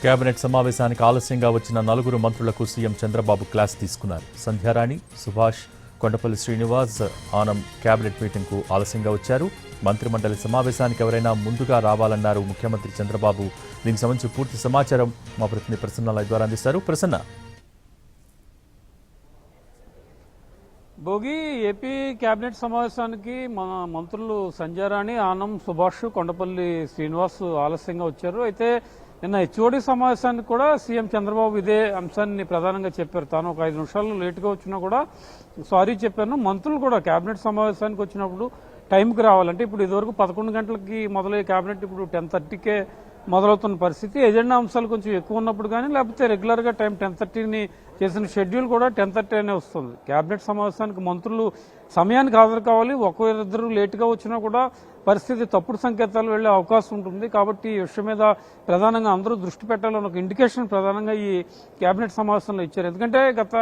Cabinet సమావేశానికి ఆలస్యంగా వచ్చిన నలుగురు మంత్రులకు సీఎం చంద్రబాబు క్లాస్ తీసుకున్నారు. సంధ్యారాణి, సుభాష్, కొండపల్లి శ్రీనివాస్, ఆనం కేబినెట్ మీటింగ్కు ఆలస్యంగా వచ్చారు. మంత్రిమండలి సమావేశానికి ఎవరైనా ముందుగా రావాలన్నారు ముఖ్యమంత్రి చంద్రబాబు. దీనికి సంబంధించి పూర్తి సమాచారం మా ప్రతినిధి ప్రసన్న లైవ్ ద్వారా అందిస్తారు. ప్రసన్న, భోగి ఏపీ కేబినెట్ సమావేశానికి మన మంత్రులు సంధ్యారాణి, ఆనం, సుభాష్, కొండపల్లి శ్రీనివాస్ ఆలస్యంగా వచ్చారు. అయితే నిన్న హెచ్ఓడి సమావేశానికి కూడా సీఎం చంద్రబాబు ఇదే అంశాన్ని ప్రధానంగా చెప్పారు. తాను ఒక 5 నిమిషాలు లేటుగా వచ్చినా కూడా సారీ చెప్పాను. మంత్రులు కూడా కేబినెట్ సమావేశానికి వచ్చినప్పుడు టైంకి రావాలంటే ఇప్పుడు ఇదివరకు 11 గంటలకి మొదలయ్యే కేబినెట్ ఇప్పుడు 10:30కే మొదలవుతున్న పరిస్థితి. ఎజెండా అంశాలు కొంచెం ఎక్కువ ఉన్నప్పుడు కానీ లేకపోతే రెగ్యులర్గా టైం 10:30ని చేసిన షెడ్యూల్ కూడా 10:30 అనే వస్తుంది. కేబినెట్ సమావేశానికి మంత్రులు సమయానికి హాజరు కావాలి. ఒకరిద్దరు లేటుగా వచ్చినా కూడా పరిస్థితి తప్పుడు సంకేతాలు వెళ్లే అవకాశం ఉంటుంది. కాబట్టి ఈ విషయం మీద ప్రధానంగా అందరూ దృష్టి పెట్టాలని ఒక ఇండికేషన్ ప్రధానంగా ఈ కేబినెట్ సమావేశంలో ఇచ్చారు. ఎందుకంటే గత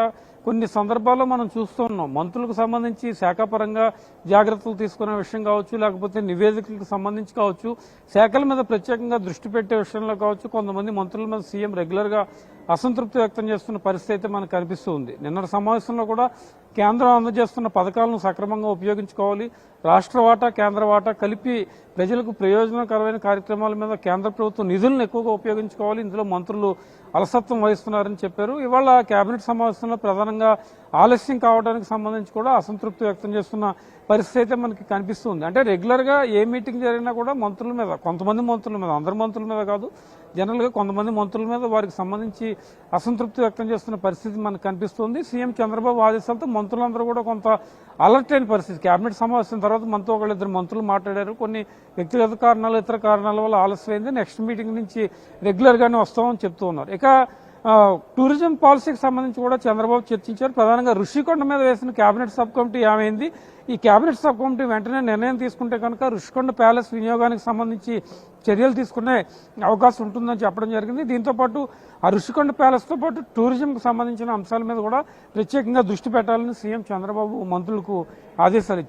కొన్ని సందర్భాల్లో మనం చూస్తూ ఉన్నాం, మంత్రులకు సంబంధించి శాఖాపరంగా జాగ్రత్తలు తీసుకునే విషయం కావచ్చు, లేకపోతే నివేదికలకు సంబంధించి కావచ్చు, శాఖల మీద ప్రత్యేకంగా దృష్టి పెట్టే విషయంలో కావచ్చు, కొంతమంది మంత్రుల మీద సీఎం రెగ్యులర్గా అసంతృప్తి వ్యక్తం చేస్తున్న పరిస్థితి అయితే మనకు కనిపిస్తూ ఉంది. నిన్నటి సమావేశంలో కూడా కేంద్రం అందజేస్తున్న పథకాలను సక్రమంగా ఉపయోగించుకోవాలి, రాష్ట్ర వాటా కేంద్ర వాటా కలిపి ప్రజలకు ప్రయోజనకరమైన కార్యక్రమాల మీద కేంద్ర ప్రభుత్వం నిధులను ఎక్కువగా ఉపయోగించుకోవాలి, ఇందులో మంత్రులు అలసత్వం వహిస్తున్నారని చెప్పారు. ఇవాళ కేబినెట్ సమావేశంలో ప్రధానంగా ఆలస్యం కావడానికి సంబంధించి కూడా అసంతృప్తి వ్యక్తం చేస్తున్న పరిస్థితి అయితే మనకి కనిపిస్తుంది. అంటే రెగ్యులర్గా ఏ మీటింగ్ జరిగినా కూడా మంత్రుల మీద, కొంతమంది మంత్రుల మీద, అందరు మంత్రుల మీద కాదు, జనరల్గా కొంతమంది మంత్రుల మీద వారికి సంబంధించి అసంతృప్తి వ్యక్తం చేస్తున్న పరిస్థితి మనకు కనిపిస్తుంది. సీఎం చంద్రబాబు ఆదేశాలతో మంత్రులందరూ కూడా కొంత అలర్ట్ అయిన పరిస్థితి. కేబినెట్ సమావేశం తర్వాత మనతో ఒకళ్ళిద్దరు మంత్రులు మాట్లాడారు. కొన్ని వ్యక్తిగత కారణాలు, ఇతర కారణాల వల్ల ఆలస్యమైంది, నెక్స్ట్ మీటింగ్ నుంచి రెగ్యులర్గానే వస్తామని చెప్తూ ఉన్నారు. ఇక టూరిజం పాలసీకి సంబంధించి కూడా చంద్రబాబు చర్చించారు. ప్రధానంగా ఋషికొండ మీద వేసిన కేబినెట్ సబ్ కమిటీ ఏమైంది, ఈ కేబినెట్ సబ్ కమిటీ వెంటనే నిర్ణయం తీసుకుంటే కనుక ఋషికొండ ప్యాలెస్ వినియోగానికి సంబంధించి చర్యలు తీసుకునే అవకాశం ఉంటుందని చెప్పడం జరిగింది. దీంతోపాటు ఆ ఋషికొండ ప్యాలెస్తో పాటు టూరిజంకి సంబంధించిన అంశాల మీద కూడా ప్రత్యేకంగా దృష్టి పెట్టాలని సీఎం చంద్రబాబు మంత్రులకు ఆదేశాలు ఇచ్చారు.